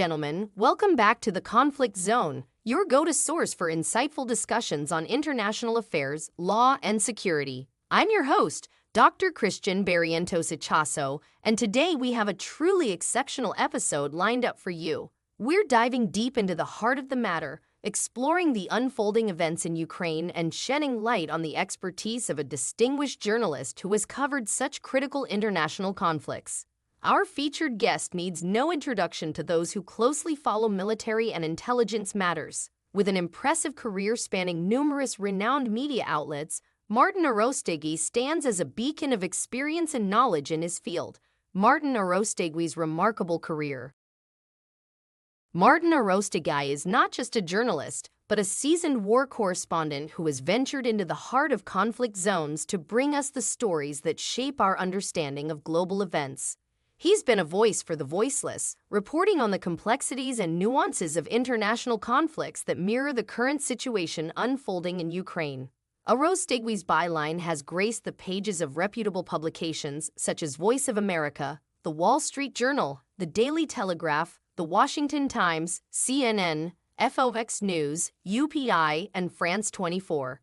Gentlemen, welcome back to the Conflict Zone, your go-to source for insightful discussions on international affairs, law, and security. I'm your host, Dr.Christian Barrientos Ichaso, and today we have a truly exceptional episode lined up for you. We're diving deep into the heart of the matter, exploring the unfolding events in Ukraine and shedding light on the expertise of a distinguished journalist who has covered such critical international conflicts. Our featured guest needs no introduction to those who closely follow military and intelligence matters. With an impressive career spanning numerous renowned media outlets, Martin Arostegui stands as a beacon of experience and knowledge in his field. Martin Arostegui's remarkable career. Martin Arostegui is not just a journalist, but a seasoned war correspondent who has ventured into the heart of conflict zones to bring us the stories that shape our understanding of global events. He's been a voice for the voiceless, reporting on the complexities and nuances of international conflicts that mirror the current situation unfolding in Ukraine. Arostegui's byline has graced the pages of reputable publications such as Voice of America, The Wall Street Journal, The Daily Telegraph, The Washington Times, CNN, FOX News, UPI, and France 24.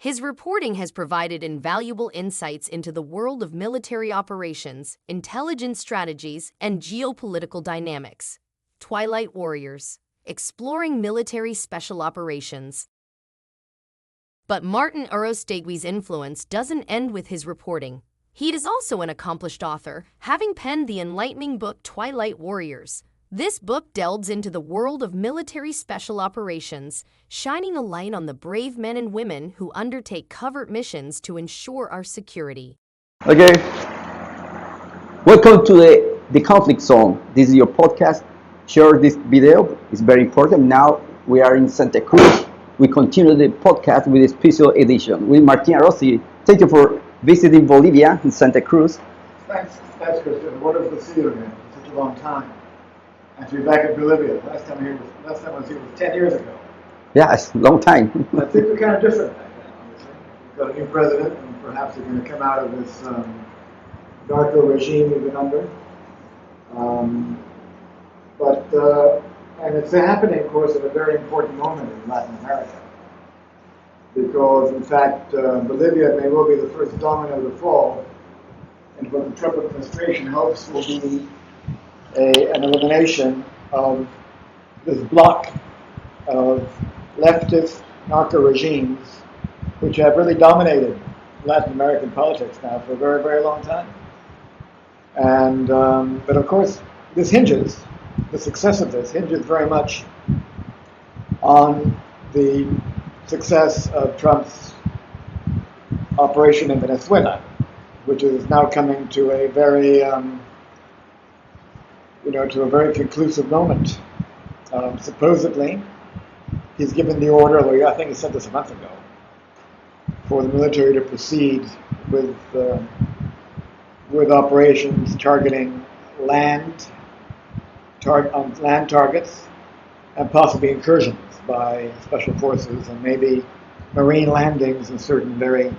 His reporting has provided invaluable insights into the world of military operations, intelligence strategies, and geopolitical dynamics. Twilight Warriors, exploring military special operations. But Martin Arostegui's influence doesn't end with his reporting. He is also an accomplished author, having penned the enlightening book Twilight Warriors. This book delves into the world of military special operations, shining a light on the brave men and women who undertake covert missions to ensure our security. Okay. Welcome to the Conflict Zone. This is your podcast. Share this video. It's very important. Now we are in Santa Cruz. We continue the podcast with this piso edition with Martin Arostegui. Thank you for visiting Bolivia in Santa Cruz. Thanks, Christian. Wonderful to see you again. For such a long time. And to be back in Bolivia. Last time I was here was 10 years ago. Yeah, it's a long time. I think we're kind of different back then, obviously. We've got a new president, and perhaps we're going to come out of this narco regime we've been under. And it's happening, of course, at a very important moment in Latin America. Because, in fact, Bolivia may well be the first domino to fall, and what the Trump administration hopes will be an elimination of this block of leftist narco regimes which have really dominated Latin American politics now for a very, very long time. And but of course, the success of this hinges very much on the success of Trump's operation in Venezuela, which is now coming to a very to a very conclusive moment. Supposedly, he's given the order, although I think he said this a month ago, for the military to proceed with operations targeting land targets and possibly incursions by special forces and maybe marine landings in certain very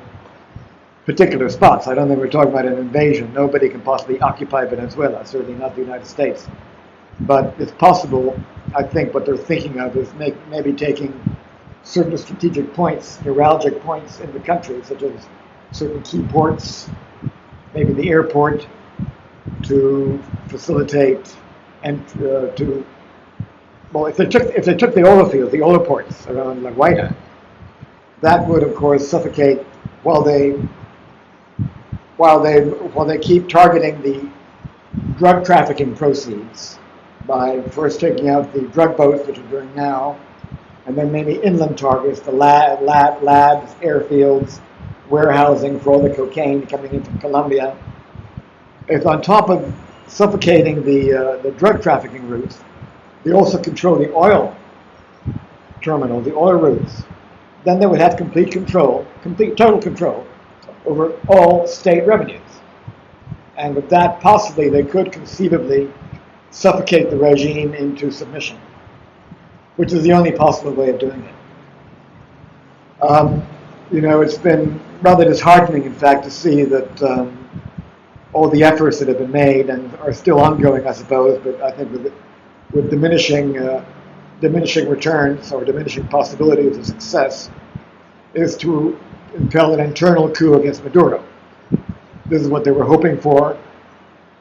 particular spots. I don't think we're talking about an invasion. Nobody can possibly occupy Venezuela, certainly not the United States. But it's possible, I think what they're thinking of is maybe taking certain strategic points, neuralgic points in the country, such as certain key ports, maybe the airport, to facilitate and if they took the oil fields, the oil ports around La Guaira, that would of course suffocate while they keep targeting the drug trafficking proceeds by first taking out the drug boats, which are doing now, and then maybe inland targets, the labs, airfields, warehousing for all the cocaine coming in from Colombia. If on top of suffocating the drug trafficking routes, they also control the oil terminal, the oil routes, then they would have total control over all state revenues. And with that, possibly they could conceivably suffocate the regime into submission, which is the only possible way of doing it. It's been rather disheartening, in fact, to see that all the efforts that have been made and are still ongoing, I suppose, but I think with with diminishing returns or diminishing possibilities of success, is to impel an internal coup against Maduro. This is what they were hoping for.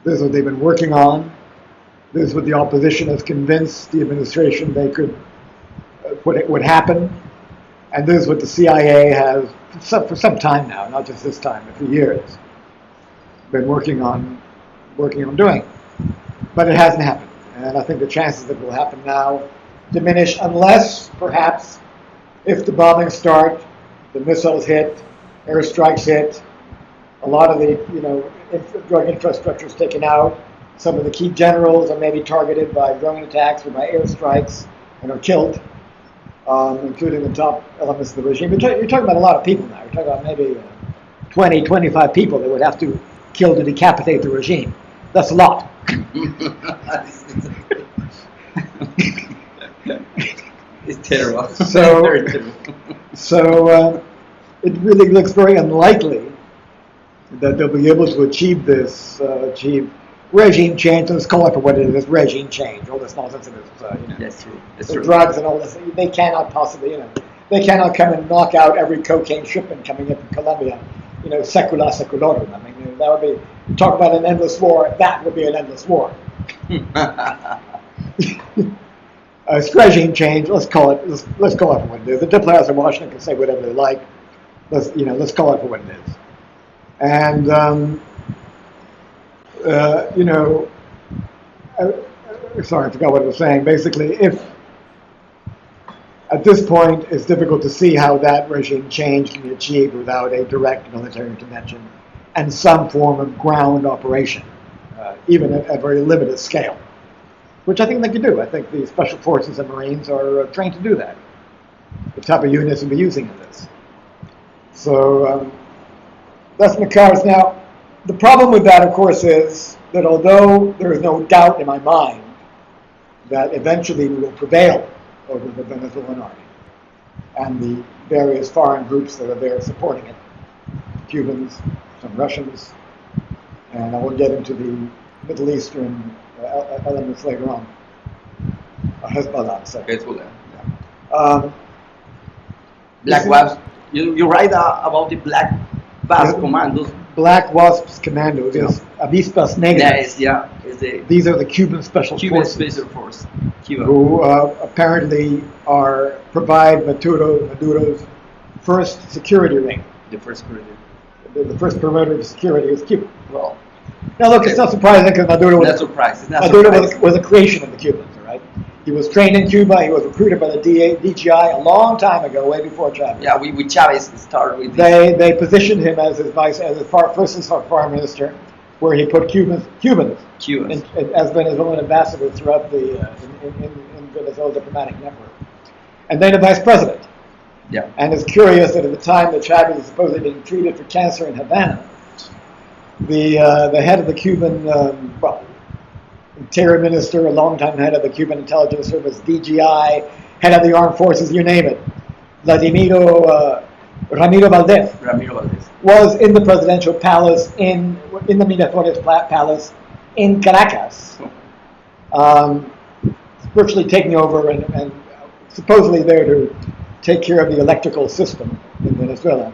This is what they've been working on. This is what the opposition has convinced the administration they could, what would happen. And this is what the CIA has, for some time now, not just this time, but for years, been working on doing. But it hasn't happened. And I think the chances that it will happen now diminish, unless, perhaps, if the bombings start, the missiles hit, airstrikes hit, a lot of the drug infrastructure is taken out. Some of the key generals are maybe targeted by drone attacks or by airstrikes and are killed, including the top elements of the regime. You're talking about a lot of people now. You're talking about maybe 20, 25 people that would have to kill to decapitate the regime. That's a lot. It's terrible. So, very terrible. So it really looks very unlikely that they'll be able to achieve this, regime change. Let's call it for what it is, regime change. All this nonsense of That's true. That's the true. drugs and all this. They cannot possibly, they cannot come and knock out every cocaine shipment coming in from Colombia. Secula seculorum. I mean, that would be, talk about an endless war. That would be an endless war. It's regime change. Let's call it for what it is. The diplomats in Washington can say whatever they like. Let's call it for what it is. And sorry, I forgot what I was saying. Basically, if at this point it's difficult to see how that regime change can be achieved without a direct military intervention and some form of ground operation, even at a very limited scale, which I think they can do. I think the Special Forces and Marines are trained to do that. The type of units we'll be using in this. So that's in the cards. Now, the problem with that, of course, is that although there is no doubt in my mind that eventually we will prevail over the Venezuelan army and the various foreign groups that are there supporting it, Cubans, some Russians, and I will get into the Middle Eastern elements later on. Hezbollah, sorry. Hezbollah, yeah. Black Wasp. You write about the Black Wasp commandos. Black Wasps commandos, yes. Avispas Negras. These are the Cuban Special Forces. Special Force. Cuba. Who apparently provide Maduro's first security ring. The first perimeter. The first perimeter of security is Cuba. Well, now look, it's not surprising because Maduro was a creation of the Cubans, all right? He was trained in Cuba. He was recruited by the DGI a long time ago, way before Chavez. Yeah, we Chavez started with this. They positioned him as his first foreign minister, where he put Cubans as Venezuelan ambassadors throughout the in Venezuela's diplomatic network, and then a vice president. Yeah. And it's curious that at the time that Chavez was supposedly being treated for cancer in Havana, the head of the Cuban interior minister, a longtime head of the Cuban intelligence service, DGI, head of the armed forces, you name it, Ramiro Valdez, was in the presidential palace in the Miraflores Palace in Caracas, virtually taking over and supposedly there to take care of the electrical system in Venezuela.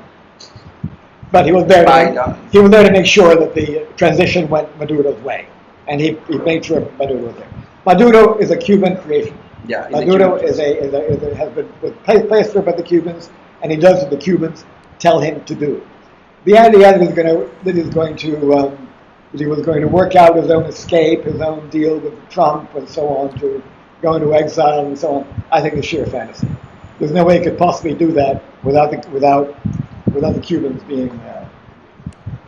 But he was there to make sure that the transition went Maduro's way. And he made sure Maduro was there. Maduro is a Cuban creation. Yeah, Maduro has been placed there by the Cubans, and he does what the Cubans tell him to do. The idea that he was going to work out his own escape, his own deal with Trump, and so on, to go into exile and so on, I think is sheer fantasy. There's no way he could possibly do that without the Cubans being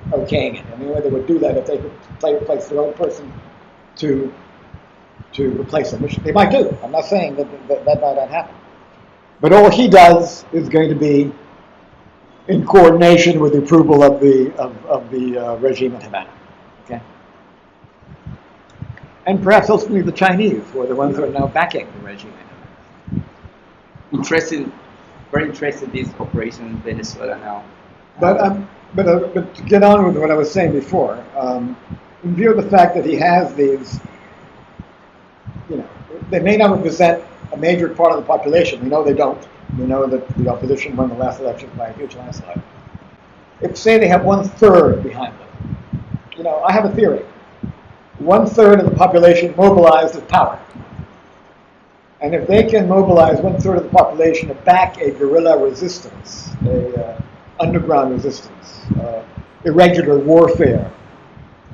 okaying it. I mean, they would do that if they could replace their own person to replace him, which they might do. I'm not saying that might not happen. But all he does is going to be in coordination with the approval of the regime in Havana. Okay. And perhaps ultimately the Chinese, who are the ones who are now backing the regime in Havana. Very interested in this operation in Venezuela now. But to get on with what I was saying before, in view of the fact that he has these, they may not represent a major part of the population. We know they don't. We know that the opposition won the last election by a huge landslide. If, say, they have 1/3 behind them, I have a theory. 1/3 of the population mobilized is power. And if they can mobilize 1/3 of the population to back a guerrilla resistance, a underground resistance, irregular warfare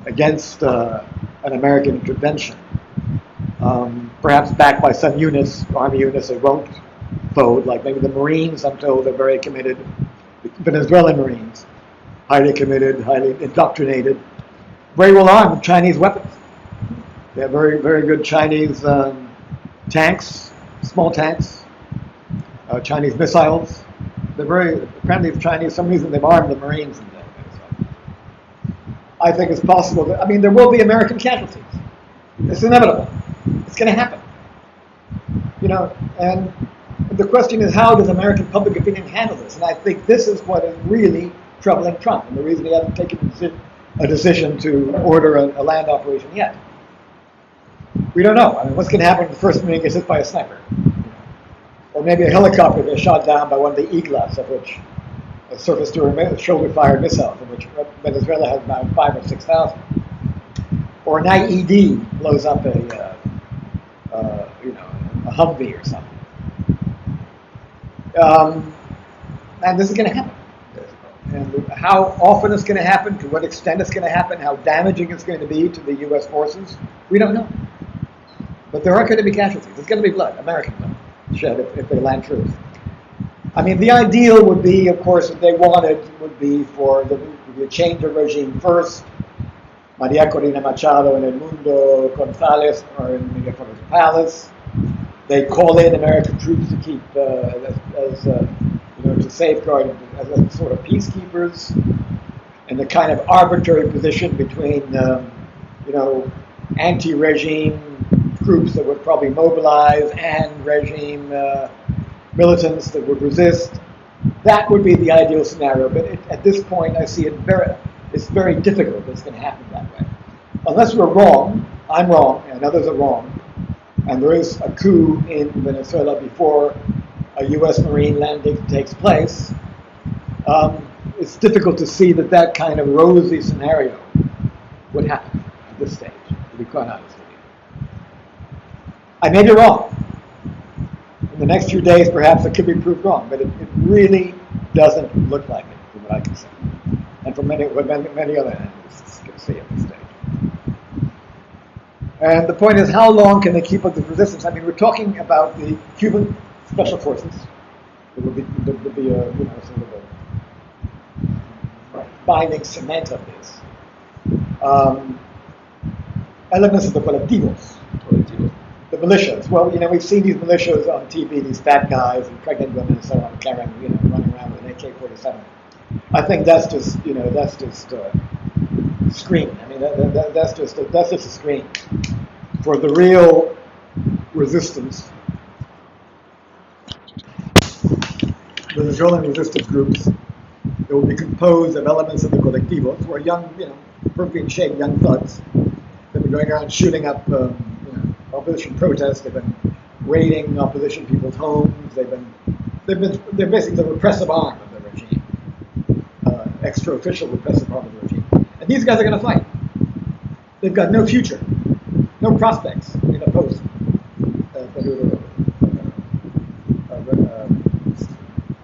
against an American intervention, perhaps backed by some units, army units that won't fold, like maybe the Marines, I'm told, are very committed, Venezuelan Marines, highly committed, highly indoctrinated, very well armed with Chinese weapons. They have very, very good Chinese tanks, small tanks, Chinese missiles. They're very, apparently the Chinese, for some reason they've armed the Marines in Venezuela. I think it's possible that, there will be American casualties. It's inevitable. It's going to happen. And the question is, how does American public opinion handle this? And I think this is what is really troubling Trump, and the reason he hasn't taken a decision to order a land operation yet. We don't know. What's going to happen if the first Marine gets hit by a sniper? Or maybe a helicopter gets shot down by one of the Iglas, of which a surface-to-air shoulder-fired missile, of which Venezuela has about 5,000 or 6,000. Or an IED blows up a Humvee or something. And this is going to happen. And how often it's going to happen, to what extent it's going to happen, how damaging it's going to be to the U.S. forces, we don't know. But there are going to be casualties. There's going to be blood, American blood, shed if they land troops. The ideal would be, of course, what they wanted would be for the change of regime first. Maria Corina Machado and Edmundo Gonzalez are in Mirafa's palace. They call in American troops to keep, to safeguard as a sort of peacekeepers, and the kind of arbitrary position between, anti-regime groups that would probably mobilize and regime militants that would resist. That would be the ideal scenario. But at this point, I see it's very difficult that it's going to happen that way. Unless we're wrong, I'm wrong, and others are wrong, and there is a coup in Venezuela before a U.S. Marine landing takes place, it's difficult to see that kind of rosy scenario would happen at this stage, to be quite honest with you. I may be wrong. In the next few days, perhaps it could be proved wrong, but it really doesn't look like it, from what I can see. And from many other analysts can see at this stage. And the point is, how long can they keep up the resistance? We're talking about the Cuban Special Forces. There would be a sort of a binding cement of this. Elements of the colectivos, the militias. Well, we've seen these militias on TV, these fat guys and pregnant women and so on, carrying, running around with an AK-47. I think that's just screen. That's just a screen for the real resistance. Venezuelan resistance groups that will be composed of elements of the colectivos, who are young, perfectly in shape, young thugs. They've been going around shooting up, opposition protests. They've been raiding opposition people's homes. They're basically the repressive arm of the regime, extra-official repressive arm of the regime. And these guys are going to fight. They've got no future, no prospects in a post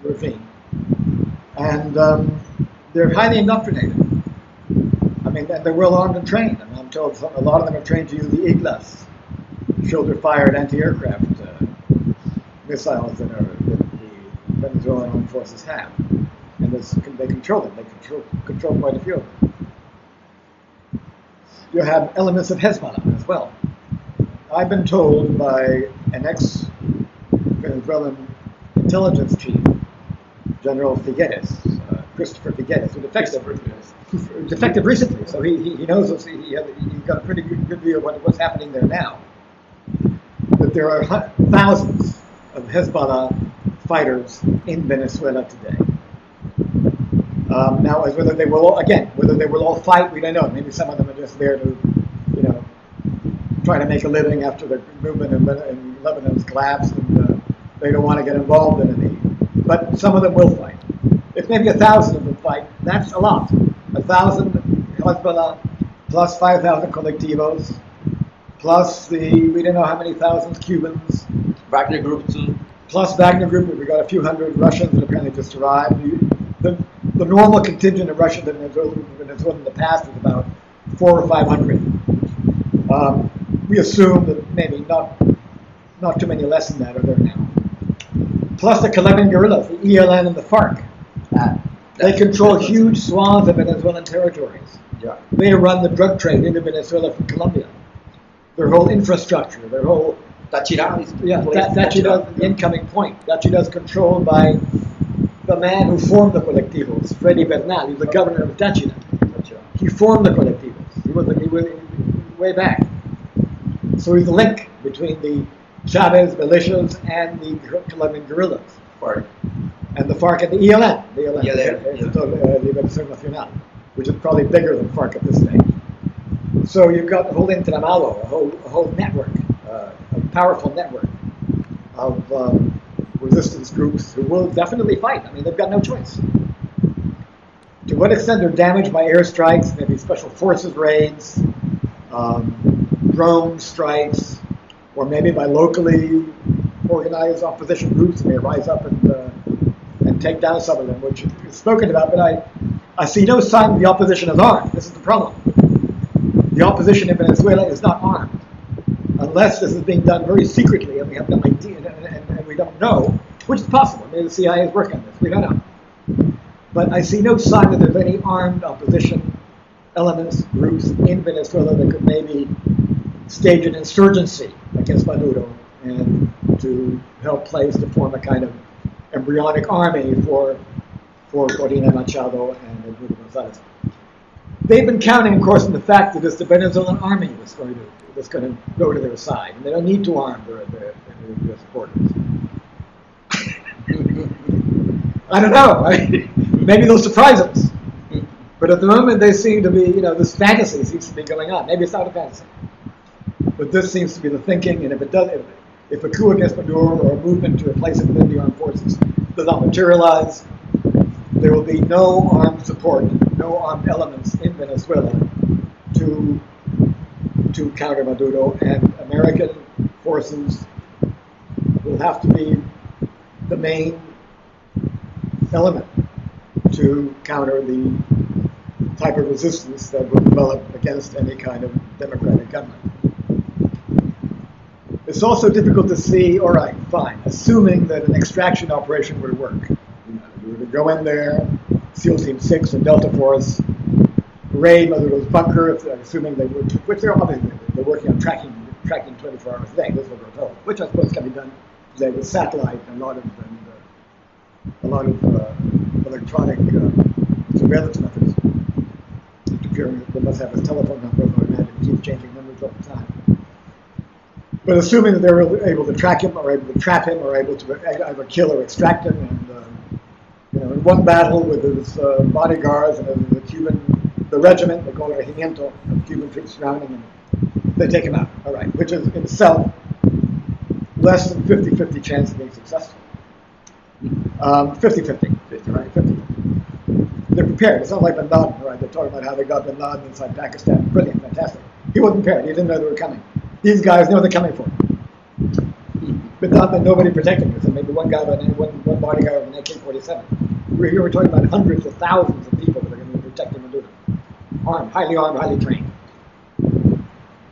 regime. And they're highly indoctrinated. They're well armed and trained. I'm told a lot of them are trained to use the Iglas, shoulder-fired anti-aircraft missiles that the Venezuelan armed forces have. And they control them. They control quite a few of them. You have elements of Hezbollah as well. I've been told by an ex-Venezuelan intelligence chief, General Figueres, Christopher Figueres, who defected recently, so he knows this. He got a pretty good view of what's happening there now. That there are thousands of Hezbollah fighters in Venezuela today. Now, as whether they will all fight, we don't know. Maybe some of them are just there to, try to make a living after the movement in Lebanon's collapsed, and they don't want to get involved in any. But some of them will fight. If maybe 1,000 of them fight, that's a lot. 1,000 Hezbollah plus 5,000 colectivos, plus we don't know how many thousands Cubans. Wagner Group too. Plus Wagner Group, we got a few hundred Russians that apparently just arrived. The normal contingent of Russians in Venezuela in the past was about 400 or 500. We assume that maybe not too many less than that are there now. Plus the Colombian guerrillas, the ELN and the FARC. They control huge swaths of Venezuelan territories. Yeah. They run the drug trade into Venezuela from Colombia. Their whole infrastructure, their whole... Táchira is Táchira's the incoming point. Táchira is controlled by the man who formed the colectivos, Freddy Bernal. He was the governor of Táchira. He formed the colectivos. He was way back. So he's the link between the Chavez militias and the Colombian guerrillas. FARC. And the FARC and the ELN. The ELN, ELN. Liberación Nacional, which is probably bigger than FARC at this stage. So you've got the whole Internacional, a whole network, a powerful network of resistance groups who will definitely fight. I mean, they've got no choice. To what extent they're damaged by airstrikes, maybe special forces raids, drone strikes, or maybe by locally organized opposition groups may rise up and take down some of them, which is spoken about, but I see no sign that the opposition is armed. This is the problem. The opposition in Venezuela is not armed, unless this is being done very secretly, and we have no idea, and we don't know, which is possible. Maybe the CIA is working on this. We don't know. But I see no sign that there's any armed opposition elements, groups in Venezuela that could maybe stage an insurgency against Maduro and to help to form a kind of embryonic army for Corina Machado and Edmundo Gonzalez. They've been counting, of course, on the fact that it's the Venezuelan army that's going to go to their side, and they don't need to arm their supporters. I don't know. Maybe they'll surprise us. But at the moment, they seem to be, this fantasy seems to be going on. Maybe it's not a fantasy, but this seems to be the thinking. And if a coup against Maduro or a movement to replace it within the armed forces does not materialize, there will be no armed support, no armed elements in Venezuela to counter Maduro, and American forces will have to be the main element to counter the type of resistance that will develop against any kind of democratic government. It's also difficult to see, all right, fine, assuming that an extraction operation would work. We would go in there, SEAL Team 6 and Delta Force, raid Maduro's bunker, assuming they would, which they're obviously they're working on tracking 24 hours a day, this is what we're told, which I suppose can be done today with satellite and a lot of electronic surveillance methods. They must have his telephone number, or imagine he keeps changing numbers all the time. But assuming that they were able to track him, or able to trap him, or able to either kill or extract him, and in one battle with his bodyguards and the regiment, they call it a regimiento of Cuban troops surrounding him, they take him out. All right, which is in itself less than 50-50 chance of being successful. 50-50, right? 50. They're prepared. It's not like Bin Laden, right? They're talking about how they got Bin Laden inside Pakistan. Brilliant, fantastic. He wasn't prepared. He didn't know they were coming. These guys know they're coming for him. But not that nobody protecting him. So maybe one bodyguard with an AK-47. We're talking about hundreds of thousands of people that are going to be protecting Maduro. Armed, highly trained.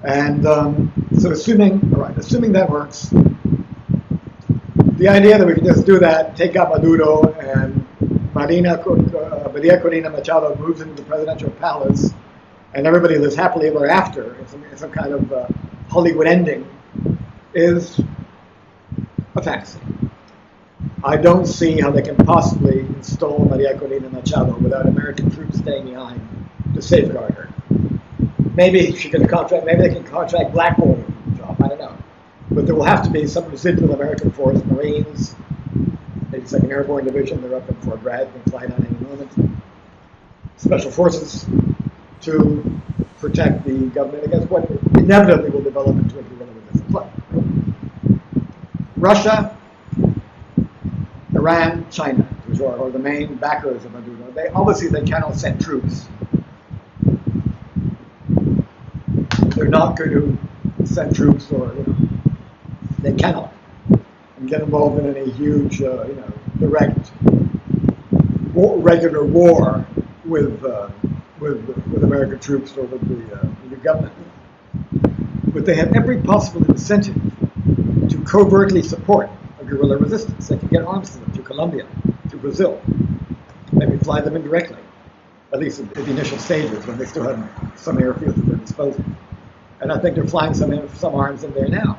And so assuming that works, the idea that we can just do that, take out Maduro, and Maria Corina Machado moves into the presidential palace, and everybody lives happily ever after, in some kind of Hollywood ending, is a fantasy. I don't see how they can possibly install Maria Corina Machado without American troops staying behind to safeguard her. Maybe they can contract blackballing job, I don't know. But there will have to be some residual American force, Marines, maybe 2nd Airborne Division, they're up in Fort Bragg, can fly down any moment. Special forces to protect the government against what inevitably will develop into a guerrilla resistance. Look, Russia, Iran, China, which are the main backers of Maduro, they cannot send troops. They're not going to send troops, or they cannot, and get involved in any huge, direct, regular war with American troops or with the government. But they have every possible incentive to covertly support a guerrilla resistance. They can get arms to them through Colombia, through Brazil, maybe fly them indirectly, at least at the initial stages when they still have some airfields at their disposal. And I think they're flying some arms in there now,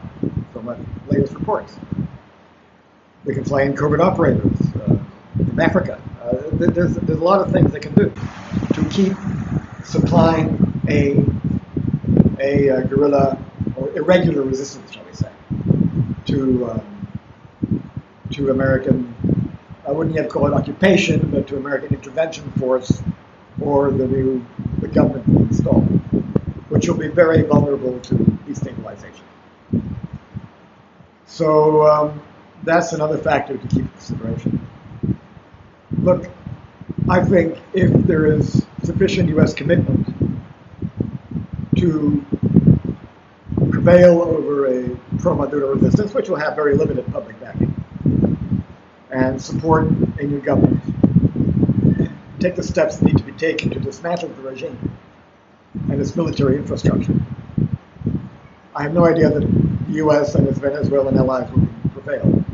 from what latest reports. They can fly in covert operators from Africa. There's a lot of things they can do to keep supplying a guerrilla or irregular resistance, shall we say, to American, I wouldn't yet call it occupation, but to American intervention force or the government being installed, which will be very vulnerable to destabilization. So that's another factor to keep in consideration. Look, I think if there is sufficient U.S. commitment to prevail over a pro-Maduro resistance, which will have very limited public backing, and support a new government, and take the steps that need to be taken to dismantle the regime and its military infrastructure, I have no idea that the U.S. and its Venezuelan allies will prevail.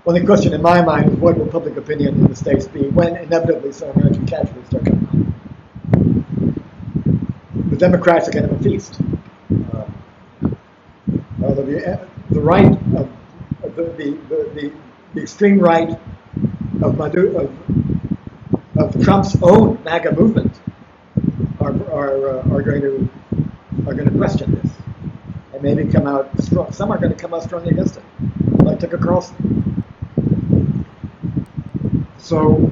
Well, the question in my mind is, what will public opinion in the States be when inevitably some American casualties start coming on? The Democrats are going to have a feast. The right of the extreme right of Trump's own MAGA movement are going to question this and maybe come out strong. Some are going to come out strongly against it, like Tucker Carlson. So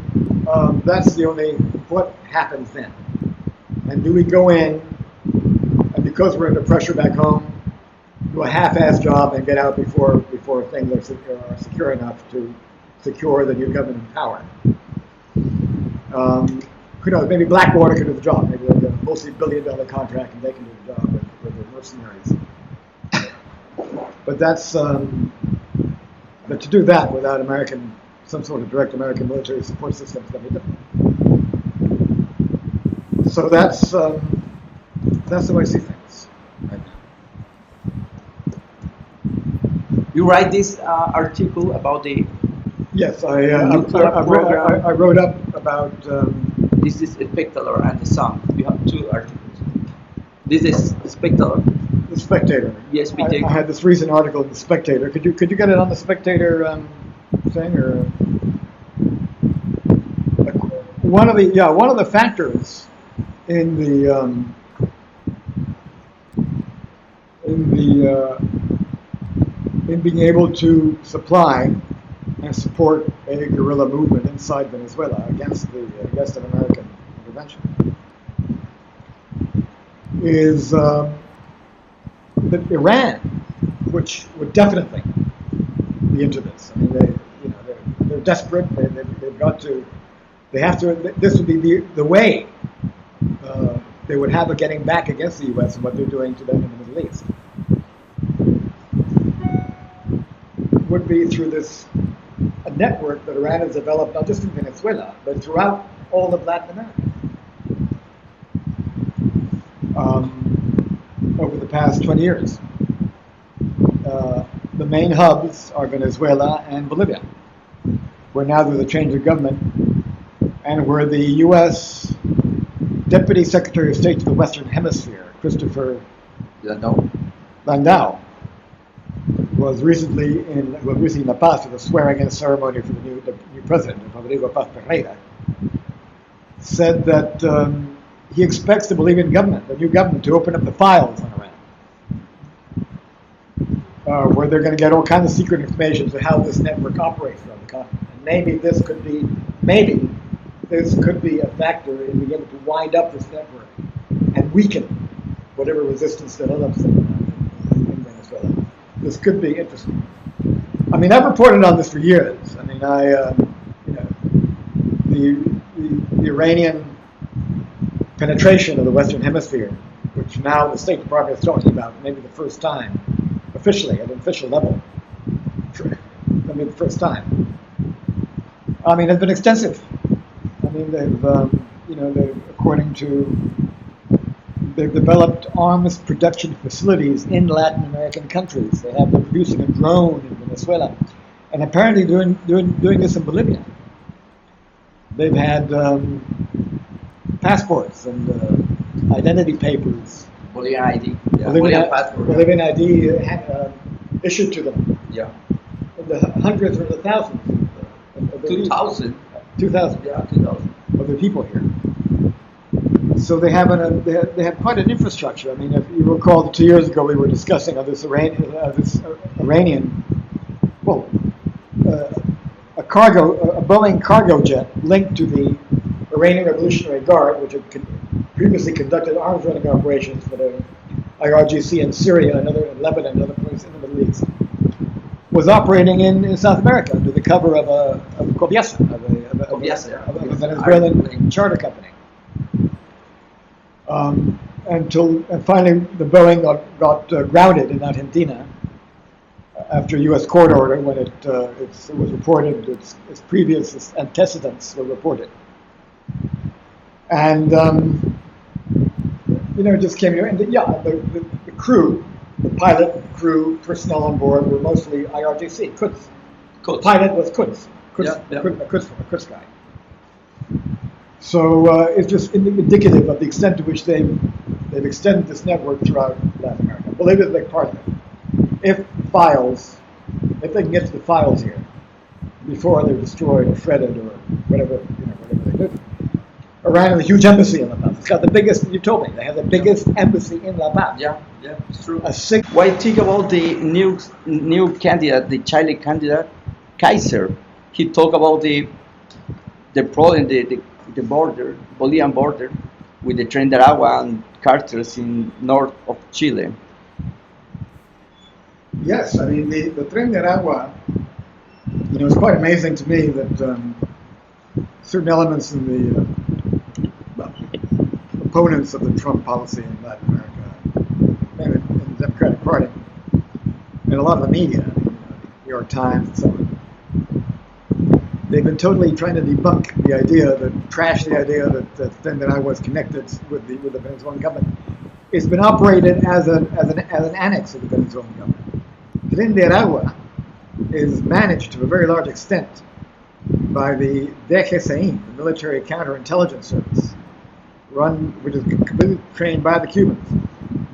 that's the only, what happens then? And do we go in, and because we're under pressure back home, do a half-assed job and get out before things are secure enough to secure the new government in power? Who knows, maybe Blackwater can do the job. Maybe they'll get a multi-billion-dollar contract and they can do the job with the mercenaries. But that's, but to do that without some sort of direct American military support system is going to be difficult. So that's the way I see things right now. You write this article about the Yes, I wrote up about this is Spectator and the Sun. You have two articles. This is Spectator. The Spectator. Yes, Spectator. I had this recent article in the Spectator. Could you get it on the Spectator thing, or one of the factors in being able to supply and support a guerrilla movement inside Venezuela against an American intervention is that Iran, which would definitely be into this. I mean, they're desperate. They've got to. They have to. This would be the way they would have a getting back against the U.S. and what they're doing to them in the Middle East. Would be through a network that Iran has developed, not just in Venezuela, but throughout all of Latin America. Over the past 20 years. The main hubs are Venezuela and Bolivia, where now there's a change of government, and where the U.S. Deputy Secretary of State to the Western Hemisphere, Christopher Landau, was recently in La Paz for the swearing-in ceremony for the new president, Rodrigo Paz Pereira, said that he expects the Bolivian government, the new government, to open up the files on Iran, where they're going to get all kinds of secret information to how this network operates around the continent. And maybe this could be a factor in being able to wind up this network and weaken whatever resistance develops in Venezuela. This could be interesting. I mean, I've reported on this for years. I mean, the Iranian penetration of the Western Hemisphere, which now the State Department is talking about, maybe the first time, officially, at an official level, maybe the first time. I mean, has been extensive. I mean, they've developed arms production facilities in Latin American countries. They're producing a drone in Venezuela, and apparently doing this in Bolivia. They've had passports and identity papers. Bolivian ID. Yeah. Bolivian passport. Bolivian ID issued to them. Yeah. In the hundreds or the thousands. 2,000. 2,000. Yeah, 2,000. Of the people here. So they have quite an infrastructure. I mean, if you recall, 2 years ago we were discussing this Iranian, a Boeing cargo jet linked to the Iranian Revolutionary Guard, which had previously conducted arms running operations for the IRGC in Syria, in Lebanon, and other places in the Middle East, was operating in South America under the cover of a COBIASA, of a Venezuelan charter company. And finally, the Boeing got grounded in Argentina after a U.S. court order when it was reported, its previous antecedents were reported. And, it just came here. And the crew, the pilot, crew, personnel on board were mostly IRGC, Cruz. The pilot was Cruz. A Cruz guy. So it's just indicative of the extent to which they've extended this network throughout Latin America. Bolivia is a big part of it. If they can get to the files here before they're destroyed or shredded or whatever they do. Iran has a huge embassy in La Paz. It's got the biggest. You told me they have the biggest embassy in La Paz. Yeah, it's true. Why think about the new candidate, the Chile candidate, Kaiser? He talked about the problem, the border, Bolivian border, with the Tren de Aragua and cartels in north of Chile. Yes, I mean the Tren de Aragua. It's quite amazing to me that certain elements in the opponents of the Trump policy in Latin America, and in the Democratic Party, and a lot of the media, New York Times and so on, they've been totally trying to debunk the idea that Tren de Aragua was connected with the Venezuelan government. It's been operated as an annex of the Venezuelan government. Tren de Aragua is managed to a very large extent by the DGCIN, the Military Counterintelligence Service, which is completely trained by the Cubans,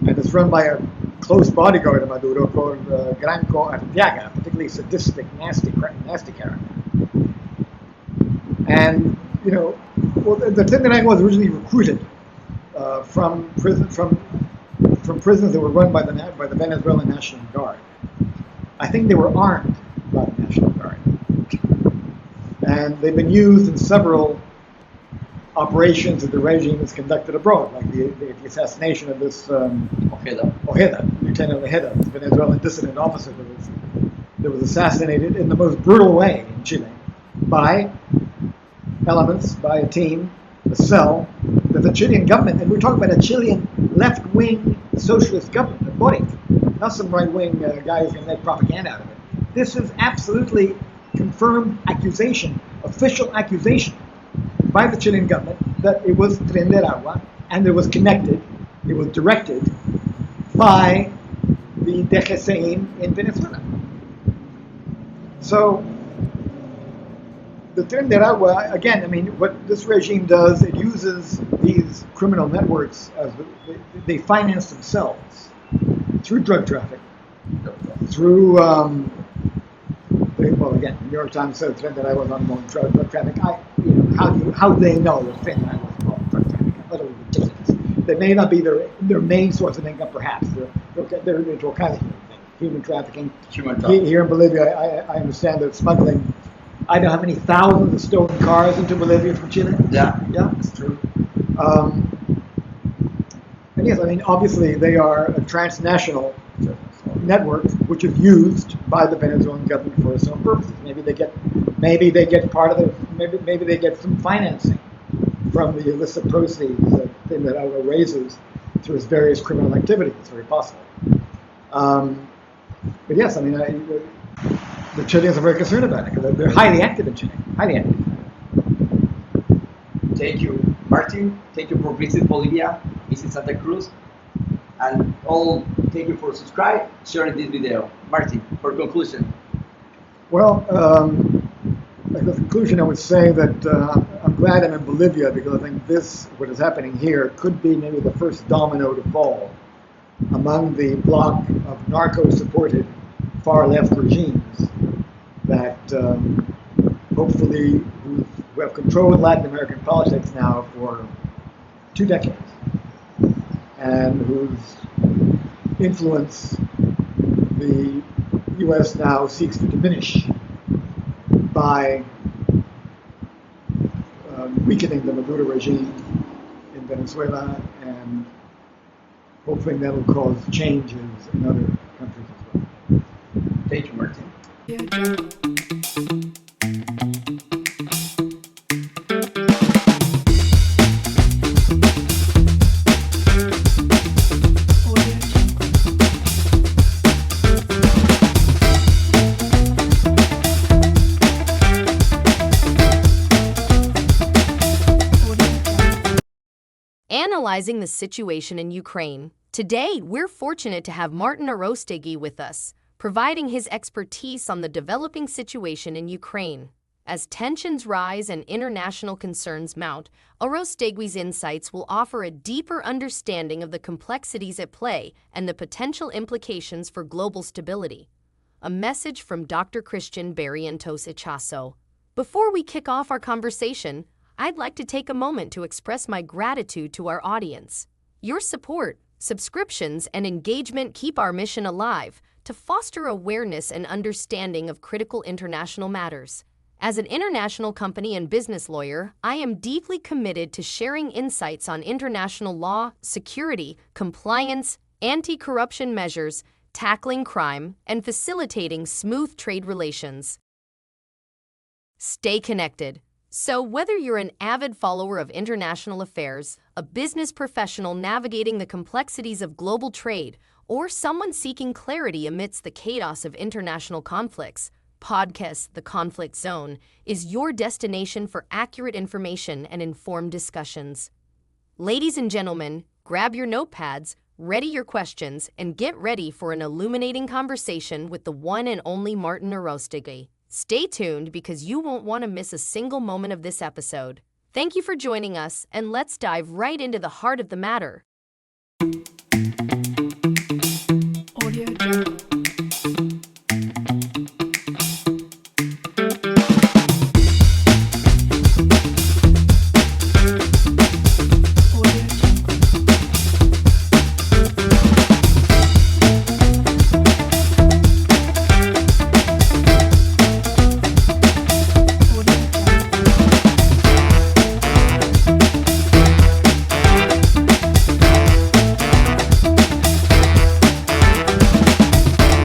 and it's run by a close bodyguard of Maduro called Granco Arteaga, a particularly sadistic, nasty character. And the Tren de Aragua was originally recruited from prisons that were run by the Venezuelan National Guard. I think they were armed by the National Guard, and they've been used in several operations that the regime has conducted abroad, like the assassination of this Ojeda, Lieutenant Ojeda, this Venezuelan dissident officer that was assassinated in the most brutal way in Chile by elements, by a team, a cell that the Chilean government, and we're talking about a Chilean left-wing socialist government, the body, not some right-wing guy who's going to make propaganda out of it. This is absolutely confirmed accusation, official accusation by the Chilean government that it was Tren de Aragua and it was connected, it was directed by the DGCIN in Venezuela. So the Tren de Aragua, again, I mean, what this regime does, it uses these criminal networks as they finance themselves through drug traffic, through, well, again, the New York Times said Tren de Aragua was ongoing drug traffic. How do they know that Tren de Aragua was involved in drug traffic? Utterly ridiculous. That may not be their main source of income, perhaps. They're into all kinds of human trafficking. Here in Bolivia, I understand that smuggling, I don't know how many thousands of stolen cars into Bolivia from Chile. Yeah, it's true. And yes, I mean, obviously they are a transnational network which is used by the Venezuelan government for its own purposes. Maybe they get part of the, maybe they get some financing from the illicit proceeds that Alva raises through his various criminal activities. It's very possible. But yes, I mean, the Chileans are very concerned about it because they're highly active in Chile. Highly active. Thank you, Martin. Thank you for visiting Bolivia, visit Santa Cruz, and all. Thank you for subscribing, sharing this video. Martin, for conclusion. Well, as a conclusion, I would say that I'm glad I'm in Bolivia because I think what is happening here, could be maybe the first domino to fall among the block of narco-supported far-left regimes that hopefully who have controlled Latin American politics now for 2 decades and whose influence the U.S. now seeks to diminish by weakening the Maduro regime in Venezuela and hoping that will cause changes in other countries as well. Thank you, Martin. Analyzing the situation in Ukraine. Today, we're fortunate to have Martin Arostegui with us, providing his expertise on the developing situation in Ukraine. As tensions rise and international concerns mount, Arostegui's insights will offer a deeper understanding of the complexities at play and the potential implications for global stability. A message from Dr.Christian Barrientos Ichaso. Before we kick off our conversation, I'd like to take a moment to express my gratitude to our audience. Your support, subscriptions, and engagement keep our mission alive to foster awareness and understanding of critical international matters. As an international company and business lawyer, I am deeply committed to sharing insights on international law, security, compliance, anti-corruption measures, tackling crime, and facilitating smooth trade relations. Stay connected. So whether you're an avid follower of international affairs, a business professional navigating the complexities of global trade, or someone seeking clarity amidst the chaos of international conflicts, podcast The Conflict Zone is your destination for accurate information and informed discussions. Ladies and gentlemen, grab your notepads, ready your questions, and get ready for an illuminating conversation with the one and only Martin Arostegui. Stay tuned because you won't want to miss a single moment of this episode. Thank you for joining us, and let's dive right into the heart of the matter.